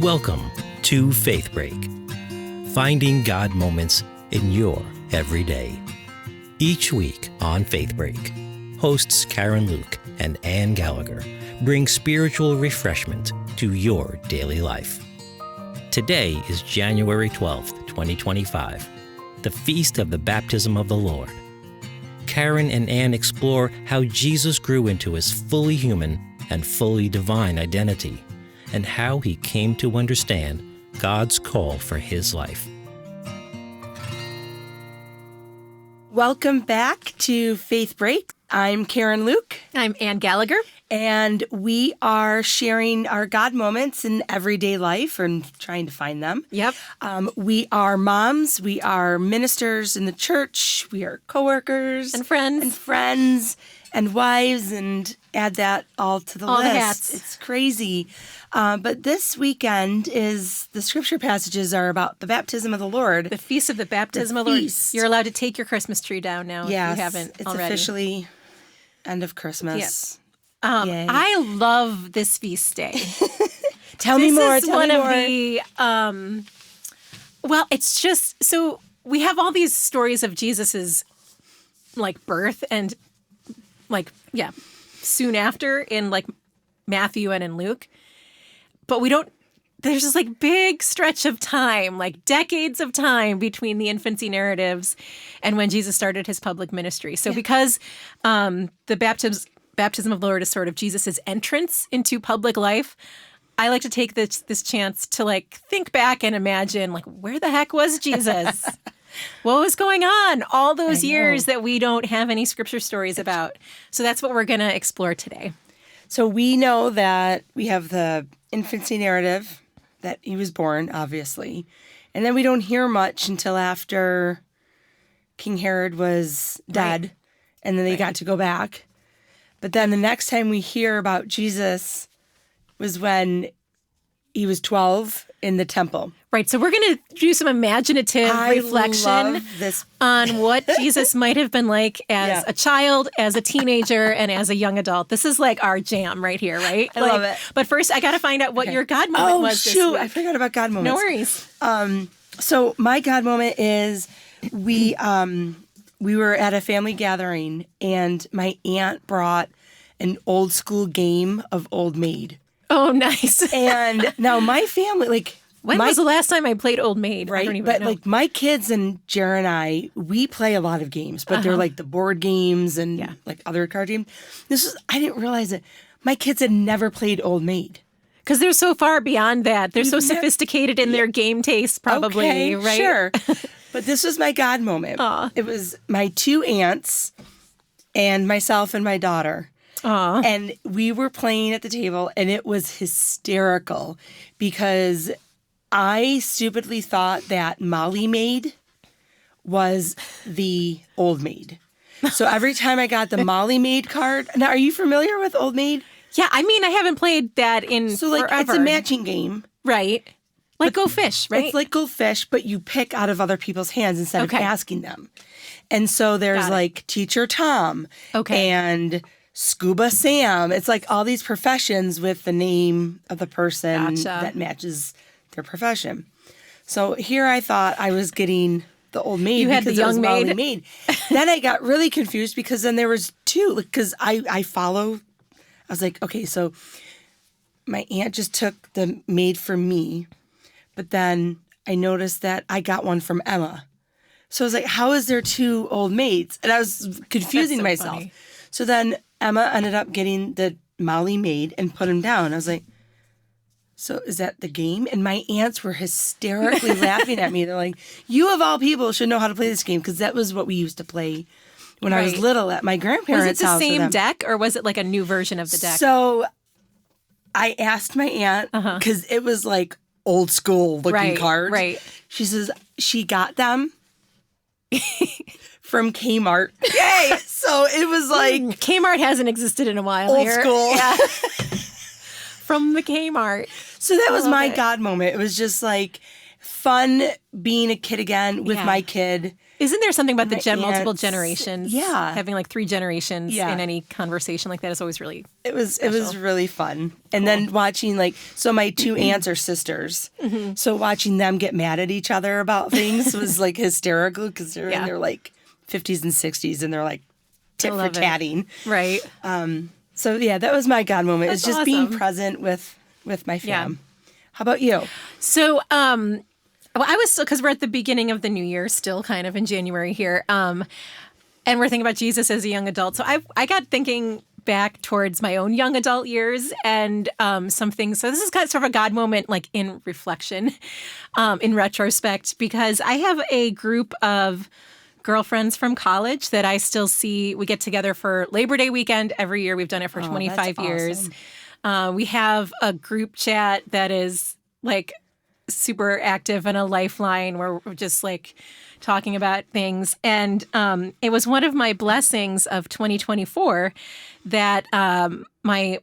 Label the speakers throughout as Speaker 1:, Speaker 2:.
Speaker 1: Welcome to Faith Break, finding God moments in your everyday. Each week on Faith Break, hosts Karen Luke and Ann Gallagher bring spiritual refreshment to your daily life. Today is January 12th, 2025, the Feast of the Baptism of the Lord. Karen and Ann explore how Jesus grew into his fully human and fully divine identity, and how he came to understand God's call for his life.
Speaker 2: Welcome back to Faith Break. I'm Karen Luke.
Speaker 3: I'm Ann Gallagher.
Speaker 2: And we are sharing our God moments in everyday life and trying to find them.
Speaker 3: Yep.
Speaker 2: We are moms. We are ministers in the church. We are coworkers.
Speaker 3: And friends.
Speaker 2: And wives, and add that all to the
Speaker 3: all
Speaker 2: list.
Speaker 3: The hats.
Speaker 2: It's crazy. But this weekend is, the scripture passages are about the baptism of the Lord.
Speaker 3: The Feast of the Baptism of the Lord. You're allowed to take your Christmas tree down now if you haven't
Speaker 2: it's
Speaker 3: already.
Speaker 2: Officially end of Christmas.
Speaker 3: Yes. I love this feast day.
Speaker 2: Tell me more.
Speaker 3: This is one of the, well, it's just, so we have all these stories of Jesus's birth and soon after in Matthew and in Luke. But there's this big stretch of time, decades of time between the infancy narratives and when Jesus started his public ministry. So because the baptism of the Lord is sort of Jesus's entrance into public life, I like to take this chance to think back and imagine where the heck was Jesus? What was going on all those years that we don't have any scripture stories about? So that's what we're going to explore today.
Speaker 2: So we know that we have the infancy narrative, that he was born, obviously. And then we don't hear much until after King Herod was dead, and then they got to go back. But then the next time we hear about Jesus was when he was 12 in the temple.
Speaker 3: Right. So we're going to do some imaginative reflection on what Jesus might have been like as a child, as a teenager, and as a young adult. This is our jam right here, right?
Speaker 2: I love it.
Speaker 3: But first, I got to find out what your God moment was this week.
Speaker 2: I forgot about God moments.
Speaker 3: No worries.
Speaker 2: So my God moment is we were at a family gathering, and my aunt brought an old school game of Old Maid.
Speaker 3: Oh, nice.
Speaker 2: And now my family,
Speaker 3: when was the last time I played Old Maid?
Speaker 2: Right,
Speaker 3: I don't even know.
Speaker 2: My kids and Jer and I, we play a lot of games, but they're the board games and other card games. I didn't realize it. My kids had never played Old Maid.
Speaker 3: Because they're so far beyond that. They're so sophisticated in their game taste, probably, right?
Speaker 2: Sure. But this was my God moment.
Speaker 3: Aww.
Speaker 2: It was my two aunts and myself and my daughter.
Speaker 3: Aww.
Speaker 2: And we were playing at the table, and it was hysterical because I stupidly thought that Molly Maid was the Old Maid. So every time I got the Molly Maid card, now are you familiar with Old Maid?
Speaker 3: Yeah, I mean, I haven't played that in forever.
Speaker 2: It's a matching game.
Speaker 3: Right. Go Fish, right?
Speaker 2: It's like Go Fish, but you pick out of other people's hands instead of asking them. And so there's Teacher Tom and Scuba Sam. It's all these professions with the name of the person that matches their profession. So here I thought I was getting the Old Maid.
Speaker 3: You had the young maid.
Speaker 2: Molly Maid. Then I got really confused because then there was two. Because I follow. I was like, okay, so my aunt just took the maid from me, but then I noticed that I got one from Emma. So I was like, how is there two old maids? And I was confusing myself.
Speaker 3: Funny.
Speaker 2: So then Emma ended up getting the Molly Maid and put him down. I was like, so is that the game? And my aunts were hysterically laughing at me. They're like, you of all people should know how to play this game, because that was what we used to play when I was little at my grandparents' house.
Speaker 3: Was it the same deck, or was it a new version of the deck?
Speaker 2: So I asked my aunt, because it was old school looking cards.
Speaker 3: Right.
Speaker 2: She says she got them from Kmart. Yay! So it was
Speaker 3: Kmart hasn't existed in a while
Speaker 2: old
Speaker 3: here.
Speaker 2: School.
Speaker 3: Yeah. From the Kmart.
Speaker 2: So that was my God moment. It was just fun being a kid again with my kid.
Speaker 3: Isn't there something about the
Speaker 2: My
Speaker 3: multiple
Speaker 2: aunts-
Speaker 3: generations?
Speaker 2: yeah.
Speaker 3: Having like 3 generations
Speaker 2: Yeah.
Speaker 3: in any conversation like that is always really
Speaker 2: It was really fun. And then watching so my 2 aunts are sisters. So watching them get mad at each other about things was like hysterical because they're in their like 50s and 60s and they're like tit for
Speaker 3: love it.
Speaker 2: tatting.
Speaker 3: right.
Speaker 2: So yeah, that was my God moment. It's
Speaker 3: That's
Speaker 2: just being
Speaker 3: awesome.
Speaker 2: present with my
Speaker 3: Yeah.
Speaker 2: fam. How about you?
Speaker 3: So, well, I was still, because we're at the beginning of the new year, still kind of in January here, and we're thinking about Jesus as a young adult. So I got thinking back towards my own young adult years and some things. So this is kind of sort of a God moment, like in reflection, in retrospect, because I have a group of girlfriends from college that I still see. We get together for Labor Day weekend every year. We've done it for 25
Speaker 2: that's
Speaker 3: years.
Speaker 2: awesome.
Speaker 3: We have a group chat that is like super active and a lifeline where we're just like talking about things. And it was one of my blessings of 2024 that my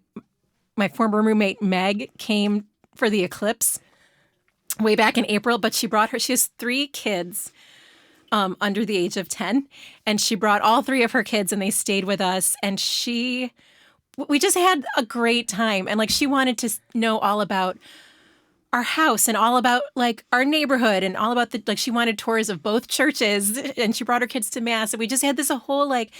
Speaker 3: former roommate Meg came for the eclipse way back in April, but she has 3 kids under the age of 10, and she brought all 3 of her kids and they stayed with us, and we just had a great time. And like, she wanted to know all about our house and all about like our neighborhood and all about she wanted tours of both churches, and she brought her kids to mass, and we just had this whole like,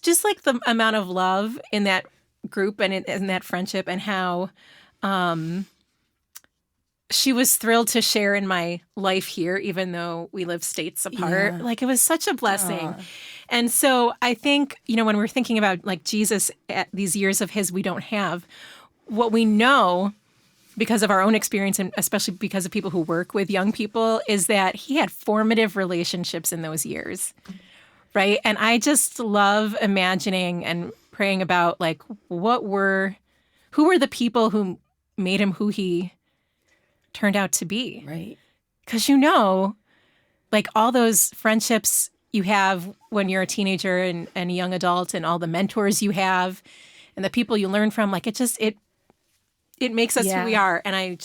Speaker 3: just like the amount of love in that group and in that friendship, and how she was thrilled to share in my life here, even though we live states apart.
Speaker 2: Yeah.
Speaker 3: Like, it was such a blessing. And so I think, when we're thinking about like Jesus at these years of his we don't have, what we know because of our own experience, and especially because of people who work with young people, is that he had formative relationships in those years, right? And I just love imagining and praying about like who were the people who made him who he turned out to be.
Speaker 2: Right.
Speaker 3: Because like all those friendships you have when you're a teenager and a young adult, and all the mentors you have and the people you learn from, like it makes us who we are. And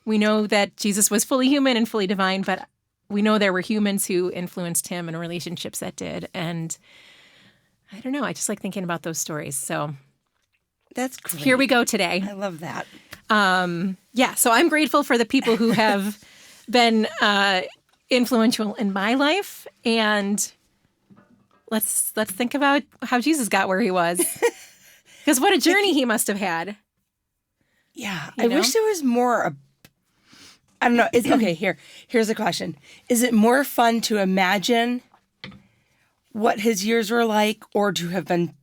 Speaker 3: we know that Jesus was fully human and fully divine, but we know there were humans who influenced him and relationships that did. And I don't know, I just like thinking about those stories. So
Speaker 2: That's great.
Speaker 3: here we go today.
Speaker 2: I love that.
Speaker 3: So I'm grateful for the people who have been influential in my life, and let's think about how Jesus got where he was, because what a journey he must have had.
Speaker 2: Yeah, I wish there was more. I don't know. Here's a question: is it more fun to imagine what his years were like, or to have been?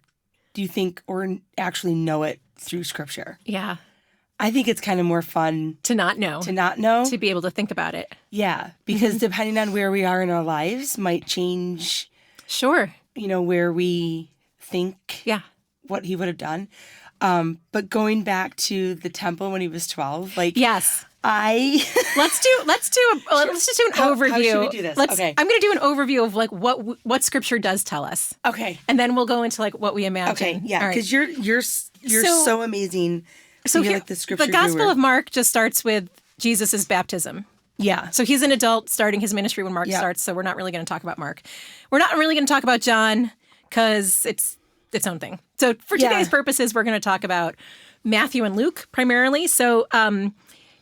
Speaker 2: Do you think, or actually know it through Scripture?
Speaker 3: Yeah,
Speaker 2: I think it's kind of more fun
Speaker 3: to not know,
Speaker 2: to
Speaker 3: be able to think about it.
Speaker 2: Yeah, because depending on where we are in our lives might change.
Speaker 3: Sure.
Speaker 2: Where we think.
Speaker 3: Yeah.
Speaker 2: What he would have done. But going back to the temple when he was 12, like
Speaker 3: yes, let's just do an overview.
Speaker 2: How should we do this? Okay.
Speaker 3: I'm going to do an overview of like what Scripture does tell us.
Speaker 2: Okay.
Speaker 3: And then we'll go into like what we imagine.
Speaker 2: Okay. Yeah.
Speaker 3: All right.
Speaker 2: Because you're so amazing.
Speaker 3: So
Speaker 2: you're
Speaker 3: here,
Speaker 2: like the Scripture
Speaker 3: the Gospel
Speaker 2: guru.
Speaker 3: of Mark just starts with Jesus's baptism.
Speaker 2: Yeah.
Speaker 3: So he's an adult starting his ministry when Mark starts. So we're not really going to talk about Mark. We're not really going to talk about John because it's its own thing. So for today's purposes, we're going to talk about Matthew and Luke primarily. So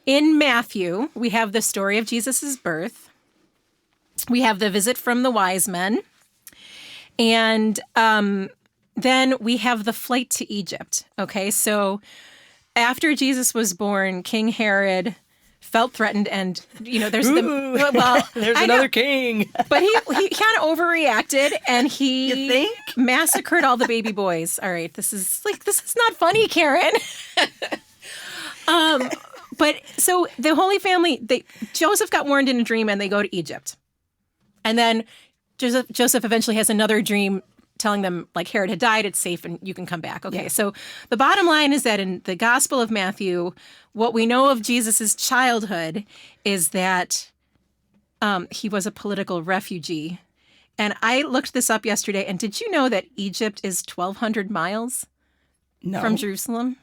Speaker 3: in Matthew, we have the story of Jesus's birth. We have the visit from the wise men. And then we have the flight to Egypt. Okay, so after Jesus was born, King Herod felt threatened, and there's
Speaker 2: there's another king.
Speaker 3: But he kind of overreacted, and he
Speaker 2: You think?
Speaker 3: massacred all the baby boys. All right, this is not funny, Karen. But so the Holy Family, Joseph got warned in a dream, and they go to Egypt, and then Joseph eventually has another dream telling them like Herod had died, it's safe, and you can come back. Okay, so the bottom line is that in the Gospel of Matthew, what we know of Jesus's childhood is that he was a political refugee. And I looked this up yesterday, and did you know that Egypt is 1,200 miles from Jerusalem?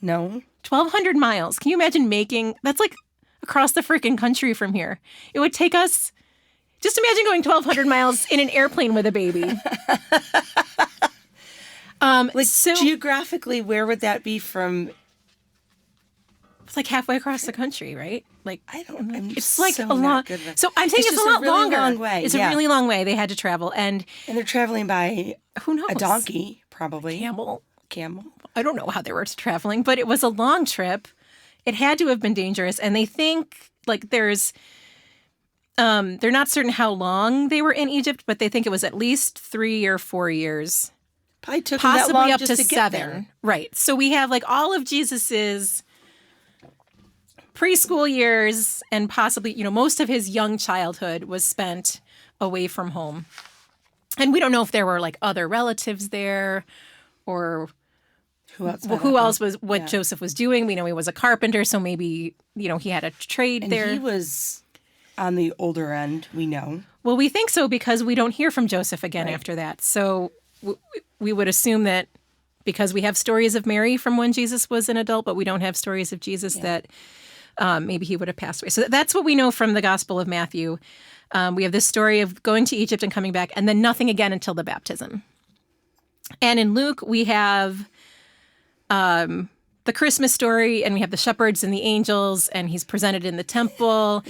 Speaker 2: No.
Speaker 3: 1,200 miles. Can you imagine that's like across the freaking country from here? It would take us Just imagine going 1,200 miles in an airplane with a baby.
Speaker 2: So geographically, where would that be from?
Speaker 3: It's like halfway across the country, right? Like it's like
Speaker 2: so
Speaker 3: a long. So I'm saying it's a lot
Speaker 2: really
Speaker 3: longer.
Speaker 2: Long way.
Speaker 3: It's a really long way they had to travel, and
Speaker 2: they're traveling by
Speaker 3: who knows,
Speaker 2: a donkey, probably
Speaker 3: camel.
Speaker 2: I
Speaker 3: don't know how they were traveling, but it was a long trip. It had to have been dangerous, and they think like there's. They're not certain how long they were in Egypt, but they think it was at least 3 or 4 years.
Speaker 2: Probably took them that
Speaker 3: possibly
Speaker 2: long
Speaker 3: up
Speaker 2: just
Speaker 3: to
Speaker 2: get
Speaker 3: 7.
Speaker 2: there.
Speaker 3: Right. So we have like all of Jesus's preschool years and possibly, most of his young childhood was spent away from home. And we don't know if there were like other relatives there or who else was what Joseph was doing. We know he was a carpenter, so maybe, he had a trade there.
Speaker 2: He was on the older end, we know.
Speaker 3: Well, we think so because we don't hear from Joseph again after that. So we would assume that because we have stories of Mary from when Jesus was an adult, but we don't have stories of Jesus that maybe he would have passed away. So that's what we know from the Gospel of Matthew. We have this story of going to Egypt and coming back, and then nothing again until the baptism. And in Luke, we have the Christmas story, and we have the shepherds and the angels, and he's presented in the temple.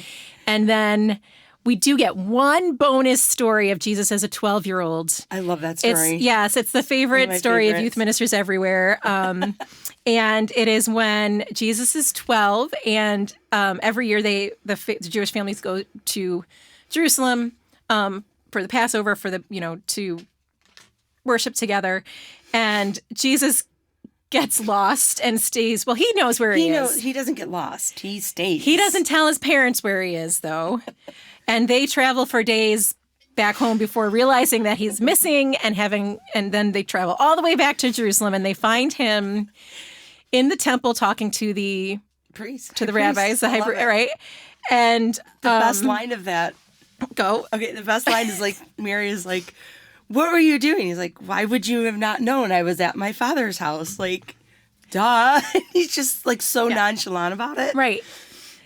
Speaker 3: And then we do get one bonus story of Jesus as a 12-year-old.
Speaker 2: I love that story.
Speaker 3: It's the favorite story of youth ministers everywhere. And it is when Jesus is 12, and every year the Jewish families go to Jerusalem for the Passover, to worship together. And Jesus gets lost and stays. Well, he knows where he is.
Speaker 2: He doesn't get lost. He stays.
Speaker 3: He doesn't tell his parents where he is, though. And they travel for days back home before realizing that he's missing and then they travel all the way back to Jerusalem, and they find him in the temple talking to the
Speaker 2: priest,
Speaker 3: to the rabbis, the right? And
Speaker 2: the best line of that.
Speaker 3: Go.
Speaker 2: Okay, the best line is like, Mary is like, what were you doing? He's like, why would you have not known? I was at my father's house. Like, duh. He's just like so nonchalant about it.
Speaker 3: Right.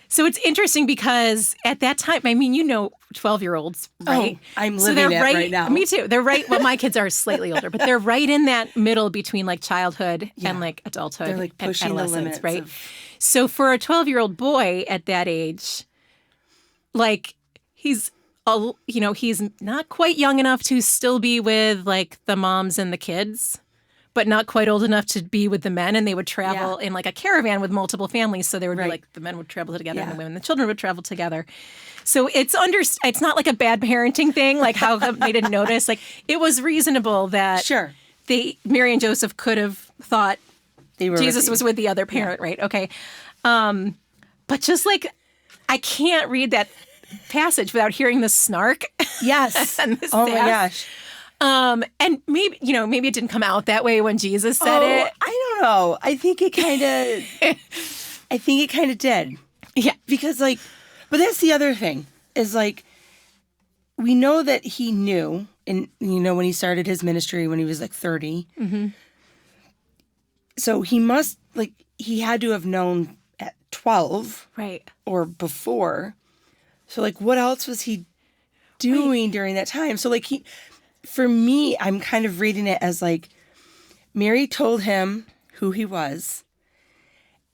Speaker 3: So it's interesting because at that time, 12-year-olds, right?
Speaker 2: Oh, I'm living it right now.
Speaker 3: Me too. They're right. Well, my kids are slightly older, but they're right in that middle between like childhood and like adulthood.
Speaker 2: They're like pushing
Speaker 3: and
Speaker 2: the limits,
Speaker 3: right? So for a 12-year-old boy at that age, like he's not quite young enough to still be with like the moms and the kids, but not quite old enough to be with the men. And they would travel in like a caravan with multiple families. So there would be like the men would travel together and the women and the children would travel together. So it's not like a bad parenting thing, like how they didn't notice. Like it was reasonable that Mary and Joseph could have thought Jesus was with the other parent, right? Okay. But just like, I can't read that passage without hearing the snark.
Speaker 2: Yes.
Speaker 3: And the
Speaker 2: my gosh.
Speaker 3: And maybe it didn't come out that way when Jesus said it.
Speaker 2: I don't know. I think it kind of did.
Speaker 3: Yeah.
Speaker 2: Because but that's the other thing is like, we know that he knew, and when he started his ministry when he was like 30. Mm-hmm. So he must he had to have known at 12.
Speaker 3: Right.
Speaker 2: Or before. So what else was he doing during that time? So for me, I'm kind of reading it as Mary told him who he was.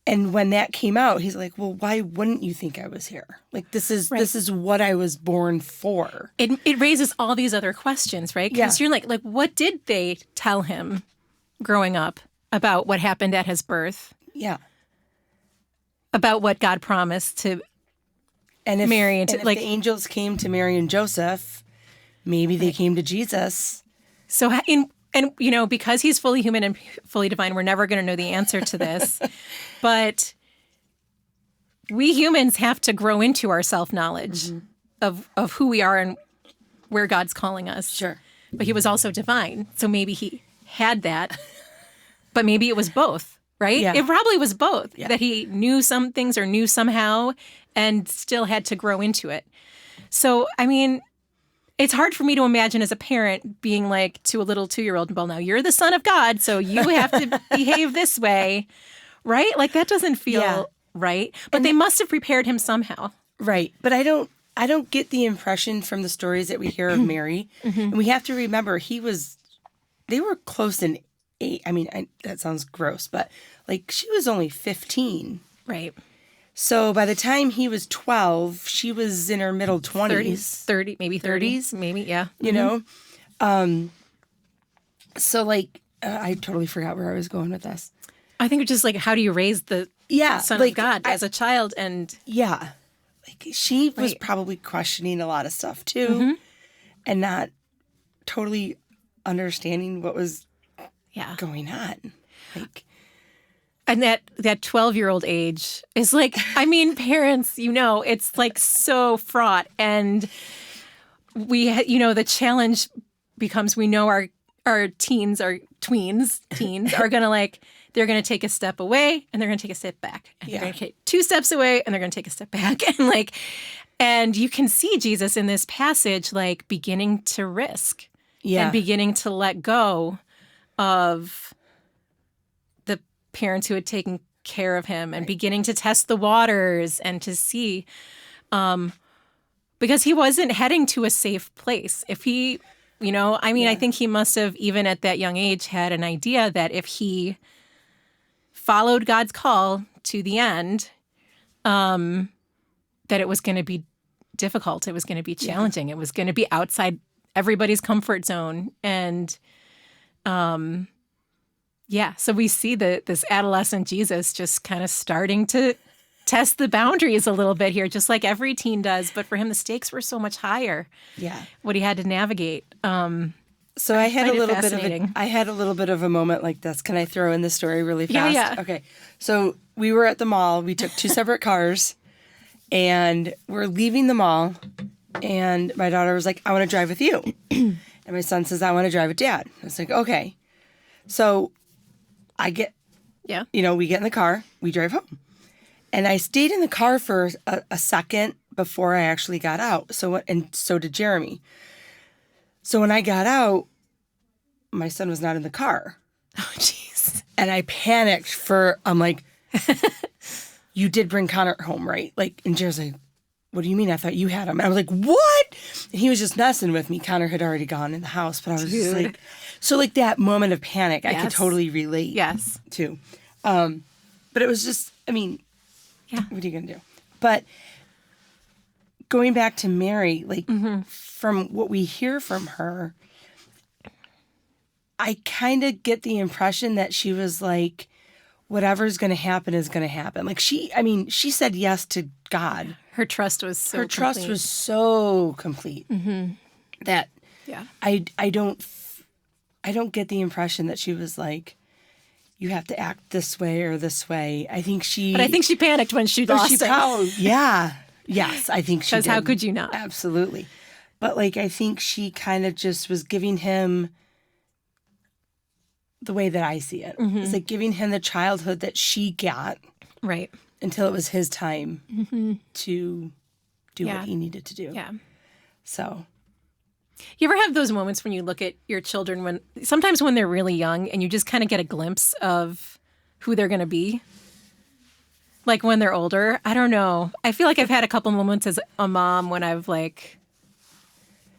Speaker 2: And when that came out, he's like, well, why wouldn't you think I was here? This is what I was born for.
Speaker 3: It raises all these other questions, right? Because you're like, what did they tell him growing up about what happened at his birth?
Speaker 2: Yeah.
Speaker 3: About what God promised to Mary and
Speaker 2: if the angels came to Mary and Joseph, maybe they came to Jesus.
Speaker 3: So because he's fully human and fully divine, we're never going to know the answer to this. But we humans have to grow into our self-knowledge of who we are and where God's calling us.
Speaker 2: Sure.
Speaker 3: But he was also divine. So maybe he had that, but maybe it was both, right?
Speaker 2: Yeah.
Speaker 3: It probably was both, that he knew some things or knew somehow and still had to grow into it. So, it's hard for me to imagine as a parent being to a little 2-year-old, well, now you're the son of God, so you have to behave this way, right? That doesn't feel right. But they must have prepared him somehow.
Speaker 2: Right. But I don't I don't get the impression from the stories that we hear of Mary. And we have to remember they were close in age. I mean, that sounds gross, but like she was only 15.
Speaker 3: Right.
Speaker 2: So by the time he was 12, she was in her middle 20s.
Speaker 3: 30, maybe 30s, maybe, yeah.
Speaker 2: You know? So like, I totally forgot where I was going with this.
Speaker 3: I think it's just like, how do you raise the Son of God as a child? And
Speaker 2: yeah. Like she was probably questioning a lot of stuff too. And not totally understanding what was going on. Like,
Speaker 3: and that 12-year-old age is like, I mean, parents, it's like so fraught. And the challenge becomes, we know our teens are going to they're going to take a step away and they're going to take a step back. And they're going to take 2 steps away and they're going to take a step back. And you can see Jesus in this passage, like beginning to risk and beginning to let go of the parents who had taken care of him and beginning to test the waters and to see, because he wasn't heading to a safe place. If he, I think he must have, even at that young age, had an idea that if he followed God's call to the end, that it was going to be difficult. It was going to be challenging. It was going to be outside everybody's comfort zone. And so we see this adolescent Jesus just kind of starting to test the boundaries a little bit here, just like every teen does. But for him, the stakes were so much higher. Yeah, what he had to navigate.
Speaker 2: So I had a little bit of a moment like this. Can I throw in the story really fast?
Speaker 3: Yeah.
Speaker 2: Okay. So we were at the mall. We took 2 separate cars, and we're leaving the mall. And my daughter was like, "I want to drive with you," and my son says, "I want to drive with Dad." I was like, "Okay." So we get in the car. We drive home. And I stayed in the car for a second before I actually got out. So did Jeremy. So when I got out, my son was not in the car.
Speaker 3: Oh, jeez.
Speaker 2: And I panicked I'm like, you did bring Connor home, right? Like, and Jerry's like, what do you mean? I thought you had him. And I was like, what? And he was just messing with me. Connor had already gone in the house, but I was just like, so like that moment of panic, I could totally relate to. But it was just, I mean, what are you going to do? But going back to Mary, like from what we hear from her, I kind of get the impression that she was like, whatever's going to happen is going to happen. Like she said yes to God.
Speaker 3: Her trust was so complete.
Speaker 2: Trust was so complete that I don't get the impression that she was like, you have to act this way or this way. I think she
Speaker 3: panicked when she lost it.
Speaker 2: Yes, I think she did.
Speaker 3: Because how could you not?
Speaker 2: Absolutely. But like, I think she kind of just was giving him the way that I see it. It's like giving him the childhood that she got.
Speaker 3: Right.
Speaker 2: Until it was his time to do what he needed to do.
Speaker 3: Yeah.
Speaker 2: So.
Speaker 3: You ever have those moments when you look at your children sometimes when they're really young and you just kind of get a glimpse of who they're going to be? Like when they're older? I don't know. I feel like I've had a couple moments as a mom when I've like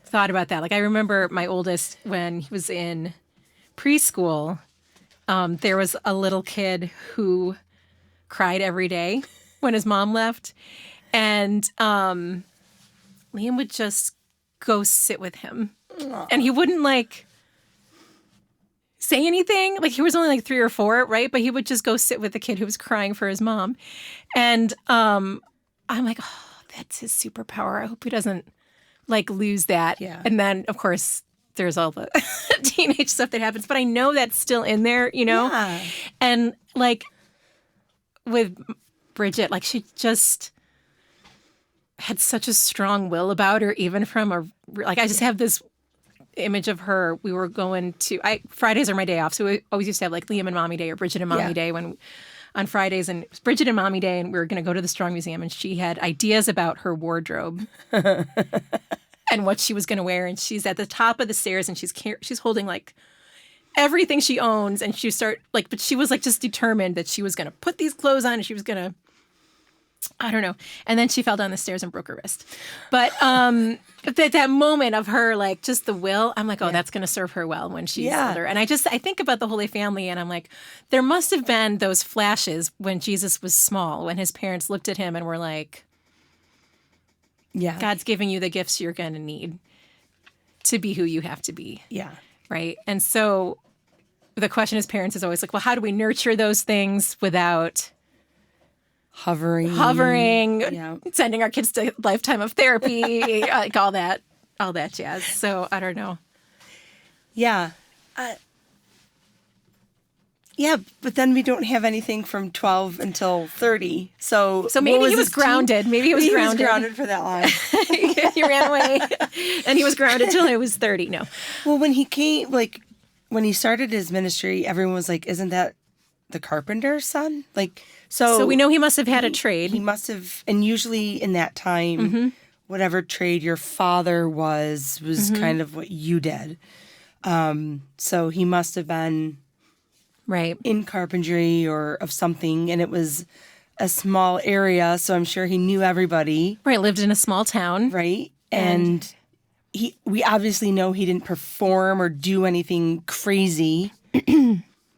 Speaker 3: thought about that. Like I remember my oldest when he was in preschool, there was a little kid who cried every day when his mom left. And Liam would just go sit with him. Aww. And he wouldn't like say anything. Like he was only like 3 or 4, right? But he would just go sit with the kid who was crying for his mom. And I'm like, oh, that's his superpower. I hope he doesn't like lose that. Yeah. And then of course there's all the teenage stuff that happens, but I know that's still in there, Yeah. And like with Bridget, like she just had such a strong will about her, even from I just have this image of her. We were going to, Fridays are my day off. So we always used to have like Liam and Mommy Day or Bridget and Mommy Day on Fridays, and it was Bridget and Mommy Day, and we were going to go to the Strong Museum, and she had ideas about her wardrobe and what she was going to wear. And she's at the top of the stairs and she's holding like everything she owns. And but she was like just determined that she was going to put these clothes on and she was going to, I don't know. And then she fell down the stairs and broke her wrist. But that moment of her, like, just the will, I'm like, oh, that's going to serve her well when she's older. And I think about the Holy Family, and I'm like, there must have been those flashes when Jesus was small, when his parents looked at him and were like, God's giving you the gifts you're going to need to be who you have to be.
Speaker 2: Yeah.
Speaker 3: Right? And so the question as parents is always like, well, how do we nurture those things without hovering, sending our kids to a lifetime of therapy, like all that jazz. So I don't know.
Speaker 2: Yeah. But then we don't have anything from 12 until 30. So
Speaker 3: maybe he was grounded. Maybe he was
Speaker 2: grounded for that long.
Speaker 3: He ran away and he was grounded till he was 30. No.
Speaker 2: Well, when he came, like, when he started his ministry, everyone was like, isn't that the carpenter's son? Like, so
Speaker 3: we know he must have had a trade.
Speaker 2: He must have, and usually in that time, whatever trade your father was kind of what you did. So he must have been in carpentry or of something, and it was a small area, so I'm sure he knew everybody.
Speaker 3: Right, lived in a small town.
Speaker 2: Right, and we obviously know he didn't perform or do anything crazy.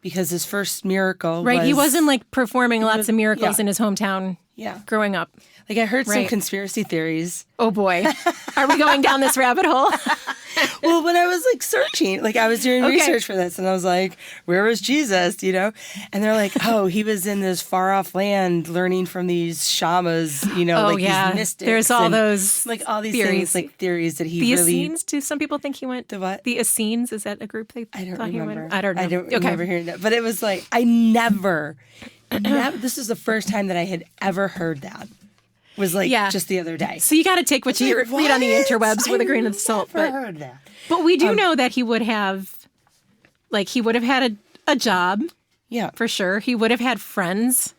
Speaker 2: Because his first miracle was...
Speaker 3: he wasn't like performing lots of miracles in his hometown growing up.
Speaker 2: Like I heard some conspiracy theories.
Speaker 3: Oh boy. Are we going down this rabbit hole?
Speaker 2: Well, when I was like searching, like I was doing research for this and I was like, where was Jesus, you know? And they're like, oh, he was in this far off land learning from these shamas, you know, these mystics.
Speaker 3: There's all those
Speaker 2: like all these
Speaker 3: theories.
Speaker 2: things, like theories that he
Speaker 3: the
Speaker 2: really... The
Speaker 3: Essenes? Do some people think he went?
Speaker 2: The what?
Speaker 3: The Essenes? Is that a group they
Speaker 2: I don't
Speaker 3: thought
Speaker 2: remember.
Speaker 3: He went? I don't know.
Speaker 2: I don't remember hearing that. But it was like, I never, this is the first time that I had ever heard that. Was like just the other day.
Speaker 3: So you got to take what you read on the interwebs with a grain of salt.
Speaker 2: But heard that.
Speaker 3: But we do know that he would have had a job.
Speaker 2: Yeah.
Speaker 3: For sure. He would have had friends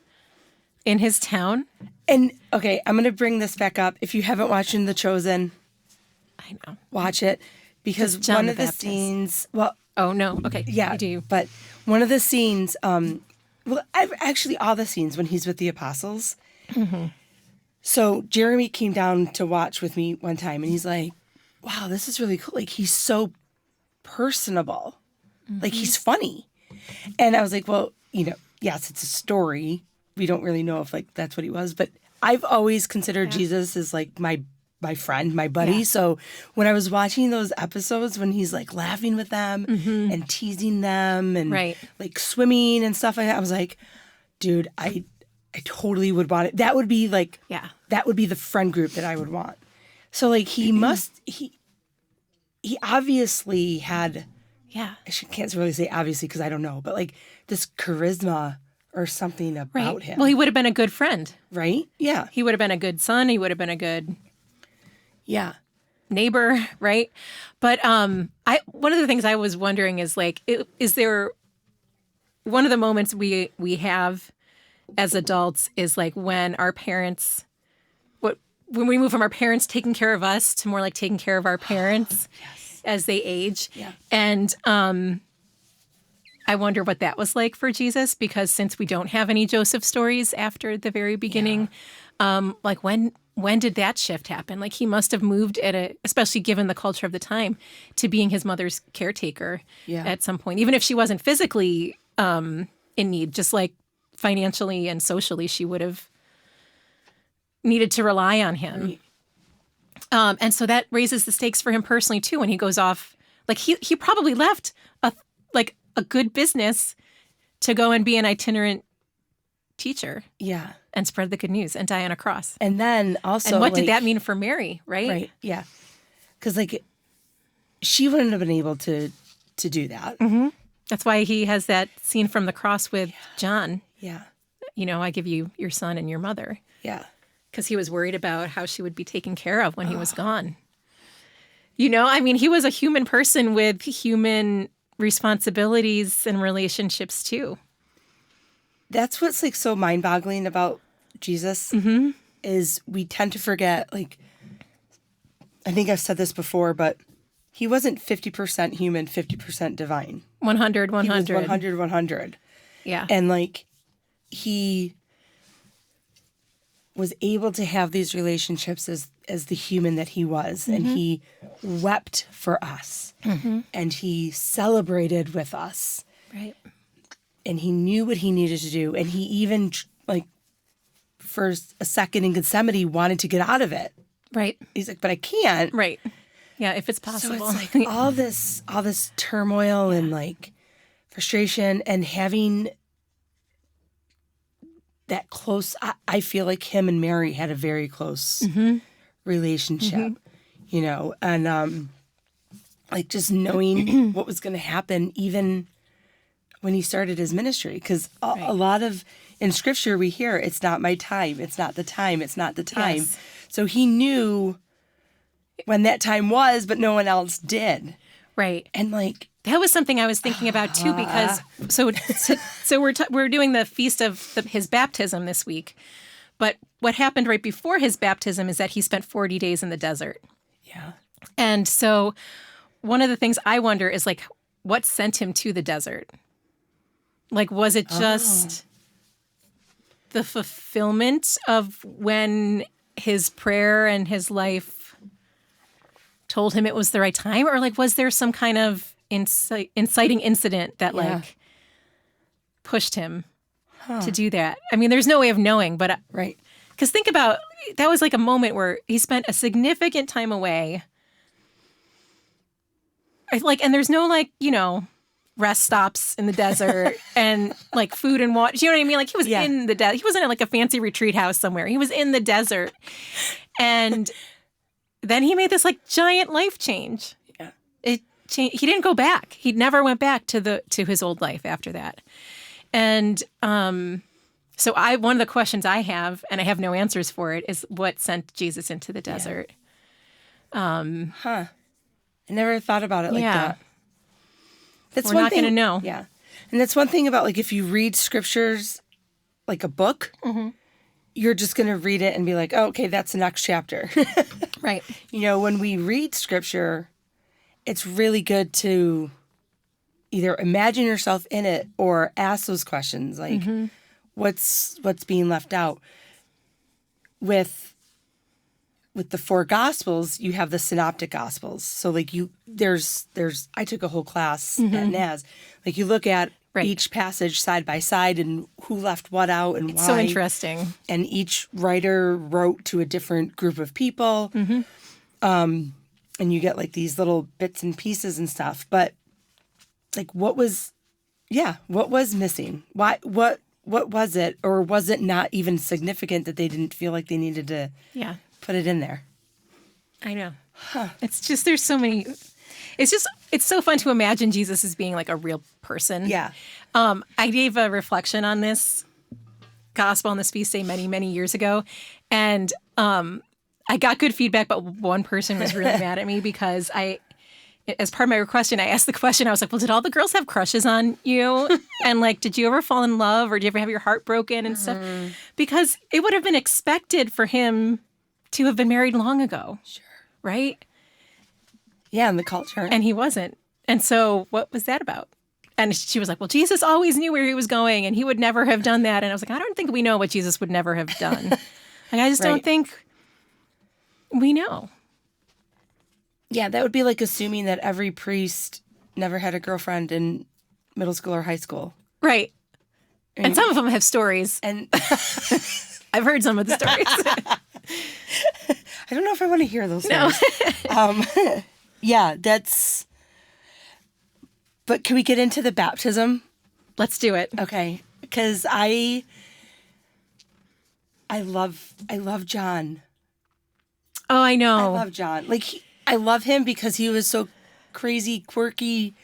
Speaker 3: in his town.
Speaker 2: And, okay, I'm going to bring this back up. If you haven't watched The Chosen,
Speaker 3: I know.
Speaker 2: Watch it. Because one of the scenes... Well,
Speaker 3: oh, no. Okay.
Speaker 2: Yeah.
Speaker 3: You do.
Speaker 2: But one of the scenes... actually, all the scenes when he's with the apostles... Mm-hmm. So Jeremy came down to watch with me one time, and he's like, wow, this is really cool. Like, he's so personable. Mm-hmm. Like, he's funny. And I was like, well, you know, yes, it's a story. We don't really know if, like, that's what he was. But I've always considered Jesus as, like, my friend, my buddy. Yeah. So when I was watching those episodes when he's, like, laughing with them and teasing them and, like, swimming and stuff like that, I was like, dude, I totally would want it. That would be like, that would be the friend group that I would want. So like he obviously had, I can't really say obviously because I don't know, but like this charisma or something about him.
Speaker 3: Well, he would have been a good friend.
Speaker 2: Right? Yeah.
Speaker 3: He would have been a good son. He would have been a good neighbor, right? But one of the things I was wondering is like, is there one of the moments we have as adults is like when our parents, when we move from our parents taking care of us to more like taking care of our parents as they age. Yeah. And I wonder what that was like for Jesus, because since we don't have any Joseph stories after the very beginning, like when did that shift happen? Like he must have moved especially given the culture of the time, to being his mother's caretaker at some point, even if she wasn't physically in need, just like financially and socially, she would have needed to rely on him. Right. And so that raises the stakes for him personally too, when he goes off. Like he probably left a good business to go and be an itinerant teacher. Yeah. And spread the good news and die on a cross.
Speaker 2: And then also,
Speaker 3: and what did that mean for Mary, right?
Speaker 2: Right, yeah. Because like she wouldn't have been able to do that.
Speaker 3: Mm-hmm. That's why he has that scene from the cross with John.
Speaker 2: Yeah.
Speaker 3: You know, I give you your son and your mother.
Speaker 2: Yeah.
Speaker 3: Because he was worried about how she would be taken care of when he was gone. You know, I mean, he was a human person with human responsibilities and relationships too.
Speaker 2: That's what's like so mind-boggling about Jesus is we tend to forget, like, I think I've said this before, but he wasn't 50% human, 50% divine.
Speaker 3: 100.
Speaker 2: He was 100. Yeah. And like was able to have these relationships as the human that he was. And he wept for us. And he celebrated with us.
Speaker 3: Right.
Speaker 2: And he knew what he needed to do. And he even, like, for a second in Gethsemane, wanted to get out of it.
Speaker 3: Right.
Speaker 2: He's like, but I can't.
Speaker 3: Right. Yeah, if it's possible.
Speaker 2: So it's like all this turmoil and like frustration, and having that close. I feel like him and Mary had a very close relationship, you know, and like just knowing what was going to happen, even when he started his ministry, because a lot of in Scripture we hear it's not my time, it's not the time, it's not the time.
Speaker 3: Yes.
Speaker 2: So he knew when that time was, but no one else did.
Speaker 3: Right.
Speaker 2: And like
Speaker 3: that was something I was thinking about too, because so we're doing the feast of his baptism this week, but what happened right before his baptism is that he spent 40 days in the desert.
Speaker 2: Yeah.
Speaker 3: And so one of the things I wonder is like, what sent him to the desert? Like, was it just the fulfillment of when his prayer and his life told him it was the right time? Or like, was there some kind of inciting incident that like pushed him to do that? I mean, there's no way of knowing, but
Speaker 2: Right.
Speaker 3: because think about, that was like a moment where he spent a significant time away. And there's no like, you know, rest stops in the desert and like food and water. Do you know what I mean? Like he was in the desert. He wasn't in like a fancy retreat house somewhere. He was in the desert. And then he made this like giant life change.
Speaker 2: Yeah.
Speaker 3: He didn't go back. He never went back to his old life after that. And so one of the questions I have, and I have no answers for it, is what sent Jesus into the desert.
Speaker 2: I never thought about it like that. That's
Speaker 3: We're
Speaker 2: one
Speaker 3: not
Speaker 2: thing,
Speaker 3: going to know.
Speaker 2: Yeah. And that's one thing about like if you read scriptures like a book, you're just going to read it and be like, oh, okay, that's the next chapter.
Speaker 3: Right.
Speaker 2: You know, when we read scripture, it's really good to either imagine yourself in it or ask those questions like what's being left out. With the four gospels, you have the synoptic gospels. So like there's I took a whole class at NAS. Like you look at each passage side by side and who left what out and why.
Speaker 3: So interesting.
Speaker 2: And each writer wrote to a different group of people. And you get like these little bits and pieces and stuff. But like what was missing? What was it? Or was it not even significant that they didn't feel like they needed to put it in there?
Speaker 3: I know. It's just, there's so many. It's so fun to imagine Jesus as being like a real person.
Speaker 2: Yeah.
Speaker 3: I gave a reflection on this gospel on this feast day many, many years ago. And I got good feedback, but one person was really mad at me because as part of my question, I asked the question, I was like, well, did all the girls have crushes on you? And like, did you ever fall in love or did you ever have your heart broken and stuff? Because it would have been expected for him to have been married long ago. Sure. Right?
Speaker 2: Yeah, in the culture.
Speaker 3: And he wasn't. And so what was that about? And she was like, well, Jesus always knew where he was going and he would never have done that. And I was like, I don't think we know what Jesus would never have done. Like, I just don't think we know.
Speaker 2: Yeah, that would be like assuming that every priest never had a girlfriend in middle school or high school. Right.
Speaker 3: And some of them have stories.
Speaker 2: And
Speaker 3: I've heard some of the stories.
Speaker 2: I don't know if I want to hear those stories. Yeah, that's... But can we get into the baptism?
Speaker 3: Let's do it.
Speaker 2: Okay. Because I love John.
Speaker 3: Oh, I know.
Speaker 2: I love John. Like, I love him because he was so crazy, quirky,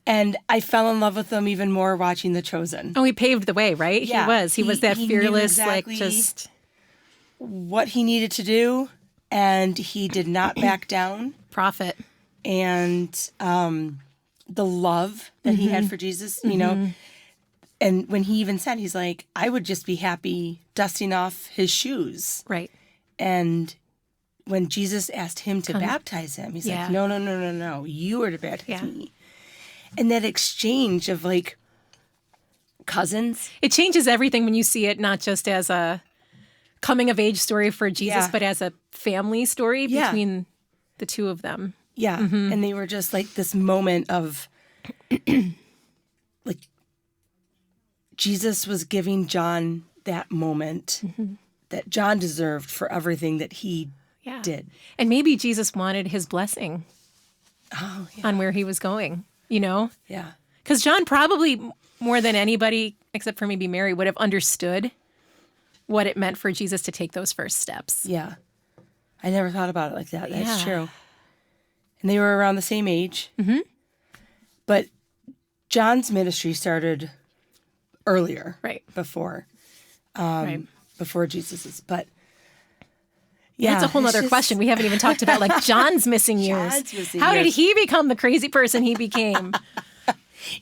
Speaker 2: and I fell in love with him even more watching The Chosen.
Speaker 3: Oh, he paved the way, right?
Speaker 2: Yeah,
Speaker 3: He was that fearless,
Speaker 2: exactly
Speaker 3: like just...
Speaker 2: what he needed to do, and he did not back down.
Speaker 3: Prophet.
Speaker 2: And the love that he had for Jesus, you know. And when he even said, he's like, I would just be happy dusting off his shoes.
Speaker 3: Right.
Speaker 2: And when Jesus asked him to baptize him, he's like, no, you are to baptize me. And that exchange of like cousins.
Speaker 3: It changes everything when you see it not just as a coming of age story for Jesus,
Speaker 2: Yeah.
Speaker 3: but as a family story
Speaker 2: Yeah.
Speaker 3: between the two of them.
Speaker 2: Yeah. And they were just like this moment of like Jesus was giving John that moment that John deserved for everything that he
Speaker 3: Yeah.
Speaker 2: did.
Speaker 3: And maybe Jesus wanted his blessing
Speaker 2: Oh, yeah.
Speaker 3: on where he was going, you know?
Speaker 2: Yeah.
Speaker 3: Because John probably, more than anybody, except for maybe Mary, would have understood what it meant for Jesus to take those first steps.
Speaker 2: Yeah. I never thought about it like that. That's
Speaker 3: Yeah.
Speaker 2: true. And they were around the same age. Mm-hmm. But John's ministry started earlier.
Speaker 3: Right.
Speaker 2: Before.
Speaker 3: Right.
Speaker 2: Before Jesus's. But
Speaker 3: That's a whole
Speaker 2: it's
Speaker 3: other
Speaker 2: just-
Speaker 3: question. We haven't even talked about like John's missing years.
Speaker 2: John's missing
Speaker 3: How did
Speaker 2: years.
Speaker 3: he become the crazy person he became?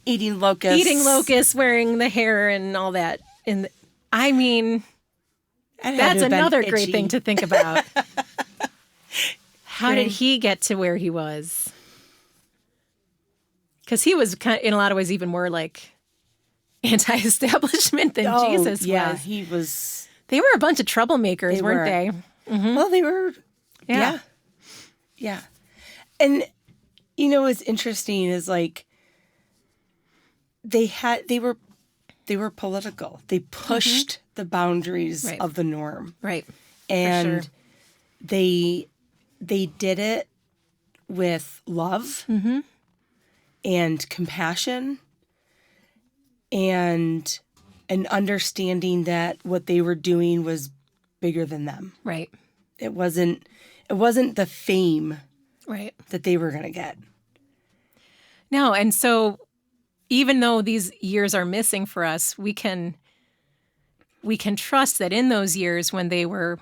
Speaker 2: Eating locusts.
Speaker 3: Eating locusts, wearing the hair and all that. I mean,
Speaker 2: That had to
Speaker 3: that's
Speaker 2: have been
Speaker 3: another great
Speaker 2: itchy.
Speaker 3: thing to think about. How did
Speaker 2: Right.
Speaker 3: he get to where he was? Because he was kind of, in a lot of ways even more like anti-establishment than Jesus
Speaker 2: yeah,
Speaker 3: was.
Speaker 2: he was.
Speaker 3: They were a bunch of troublemakers,
Speaker 2: They
Speaker 3: weren't
Speaker 2: were.
Speaker 3: they?
Speaker 2: Well, they were.
Speaker 3: Yeah.
Speaker 2: Yeah. And you know what's interesting is like they were political. They pushed the boundaries
Speaker 3: Right.
Speaker 2: of the norm.
Speaker 3: Right.
Speaker 2: And
Speaker 3: sure.
Speaker 2: they did it with love and compassion and an understanding that what they were doing was bigger than them.
Speaker 3: Right.
Speaker 2: It wasn't the fame
Speaker 3: Right.
Speaker 2: that they were going to get.
Speaker 3: No, and so even though these years are missing for us, we can trust that in those years when they were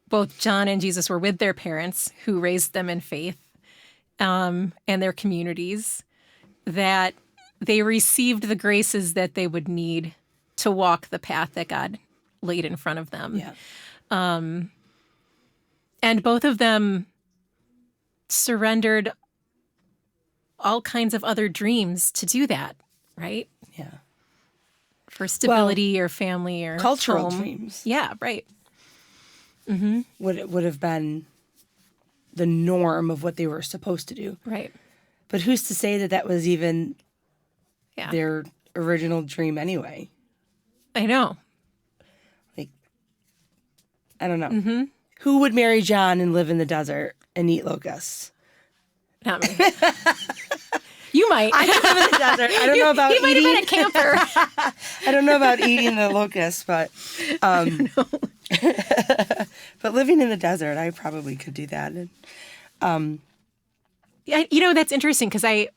Speaker 3: both John and Jesus were with their parents who raised them in faith, and their communities, that they received the graces that they would need to walk the path that God laid in front of them.
Speaker 2: Yeah.
Speaker 3: And both of them surrendered all kinds of other dreams to do that, right?
Speaker 2: Yeah.
Speaker 3: For stability or family or
Speaker 2: Cultural
Speaker 3: home.
Speaker 2: dreams
Speaker 3: Yeah, right.
Speaker 2: would have been the norm of what they were supposed to do.
Speaker 3: Right.
Speaker 2: But who's to say that that was even
Speaker 3: Yeah.
Speaker 2: their original dream anyway?
Speaker 3: I know.
Speaker 2: Like, I don't know. Who would marry John and live in the desert and eat locusts?
Speaker 3: Not me. You might.
Speaker 2: I could live in the desert. I don't know about
Speaker 3: you might have
Speaker 2: eating.
Speaker 3: been a camper.
Speaker 2: I don't know about eating the locusts, but but living in the desert, I probably could do that. And,
Speaker 3: Yeah, you know, that's interesting because like,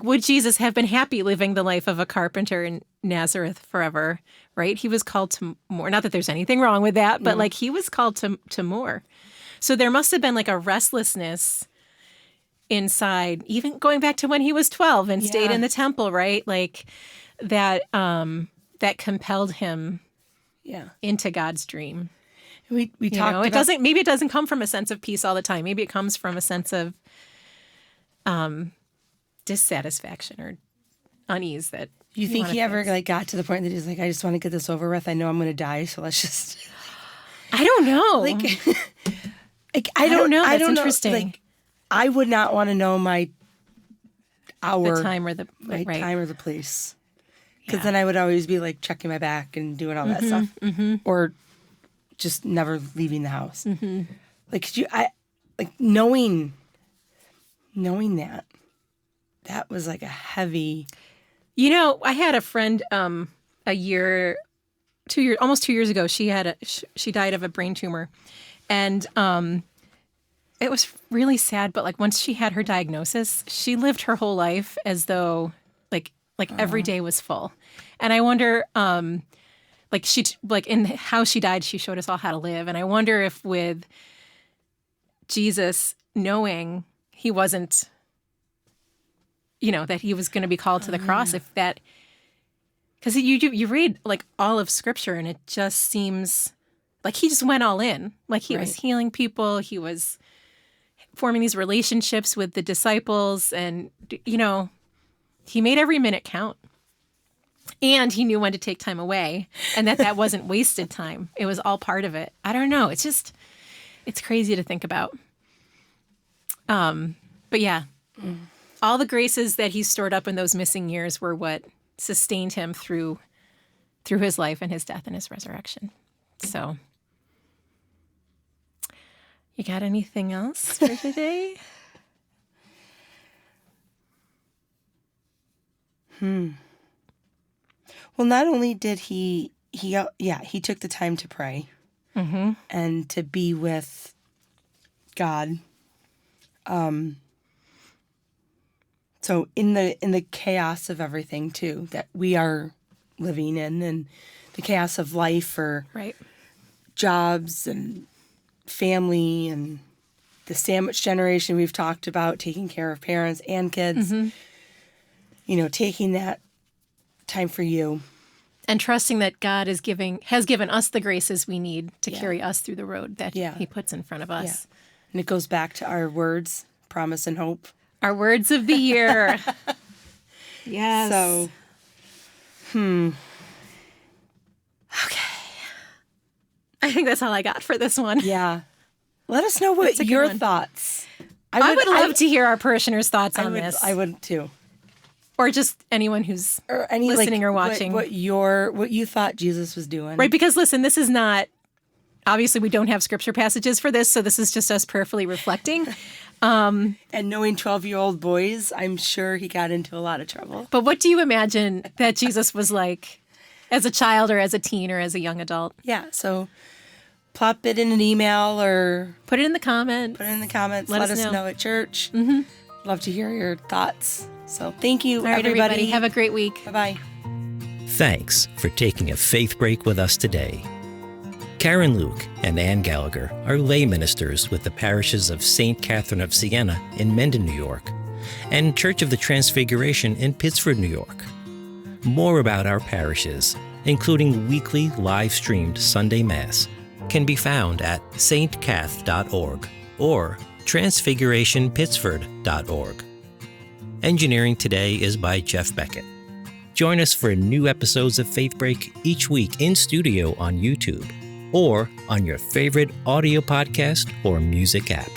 Speaker 3: would Jesus have been happy living the life of a carpenter in Nazareth forever, right? He was called to more. Not that there's anything wrong with that, but like he was called to more. So there must have been like a restlessness inside, even going back to when he was 12 and stayed
Speaker 2: Yeah.
Speaker 3: in the temple, right? Like that compelled him
Speaker 2: yeah,
Speaker 3: into God's dream.
Speaker 2: we
Speaker 3: You
Speaker 2: talked
Speaker 3: know,
Speaker 2: about
Speaker 3: maybe it doesn't come from a sense of peace all the time. Maybe it comes from a sense of dissatisfaction or unease that
Speaker 2: You think
Speaker 3: wanna
Speaker 2: he ever
Speaker 3: fix.
Speaker 2: like got to the point that he's like, I just want to get this over with. I know I'm going to die, so let's just
Speaker 3: I don't know.
Speaker 2: like I don't
Speaker 3: know.
Speaker 2: I
Speaker 3: That's
Speaker 2: don't know.
Speaker 3: interesting.
Speaker 2: Like I would not want to know my hour,
Speaker 3: the time or the
Speaker 2: my
Speaker 3: right.
Speaker 2: time or the place, because
Speaker 3: Yeah.
Speaker 2: then I would always be like checking my back and doing all that stuff, or just never leaving the house. Like could you, like knowing that was like a heavy.
Speaker 3: You know, I had a friend almost 2 years ago. She died of a brain tumor, and it was really sad. But like once she had her diagnosis, she lived her whole life as though like every day was full. And I wonder, like in how she died, she showed us all how to live. And I wonder if with Jesus knowing he wasn't, that he was going to be called to the cross, if that, because you read like all of Scripture and it just seems like he just went all in. Like he was
Speaker 2: Right.
Speaker 3: healing people, he was forming these relationships with the disciples, and he made every minute count. And he knew when to take time away, and that wasn't wasted time. It was all part of it. I don't know. It's crazy to think about. But yeah, all the graces that he stored up in those missing years were what sustained him through his life and his death and his resurrection. So, you got anything else for today?
Speaker 2: Well, not only did he took the time to pray and to be with God. So in the chaos of everything too that we are living in, and the chaos of life, or
Speaker 3: Right.
Speaker 2: jobs and family and the sandwich generation we've talked about, taking care of parents and kids, taking that time for you.
Speaker 3: And trusting that God has given us the graces we need to carry us through the road that he puts in front of us.
Speaker 2: Yeah. And it goes back to our words, promise and hope.
Speaker 3: Our words of the year. Yes.
Speaker 2: So,
Speaker 3: Okay. I think that's all I got for this one.
Speaker 2: yeah. Let us know what
Speaker 3: That's a good
Speaker 2: your
Speaker 3: one.
Speaker 2: thoughts.
Speaker 3: I would love to hear our parishioners' thoughts on this.
Speaker 2: I would too.
Speaker 3: Or just anyone who's
Speaker 2: Or any
Speaker 3: listening or watching.
Speaker 2: what you thought Jesus was doing.
Speaker 3: Right, because listen, this is not, obviously we don't have scripture passages for this, so this is just us prayerfully reflecting.
Speaker 2: And knowing 12-year-old boys, I'm sure he got into a lot of trouble.
Speaker 3: But what do you imagine that Jesus was like as a child or as a teen or as a young adult?
Speaker 2: Yeah, so plop it in an email or
Speaker 3: Put it in the comments.
Speaker 2: put it in the comments.
Speaker 3: Let
Speaker 2: Let
Speaker 3: us
Speaker 2: us
Speaker 3: know.
Speaker 2: know at church. Mm-hmm. Love to hear your thoughts. So thank you,
Speaker 3: All right, everybody. Have a great week.
Speaker 2: Bye-bye.
Speaker 1: Thanks for taking a faith break with us today. Karen Luke and Ann Gallagher are lay ministers with the parishes of St. Catherine of Siena in Mendon, New York, and Church of the Transfiguration in Pittsford, New York. More about our parishes, including weekly live-streamed Sunday Mass, can be found at stcath.org or transfigurationpittsford.org. Engineering today is by Jeff Beckett. Join us for new episodes of Faith Break each week in studio on YouTube or on your favorite audio podcast or music app.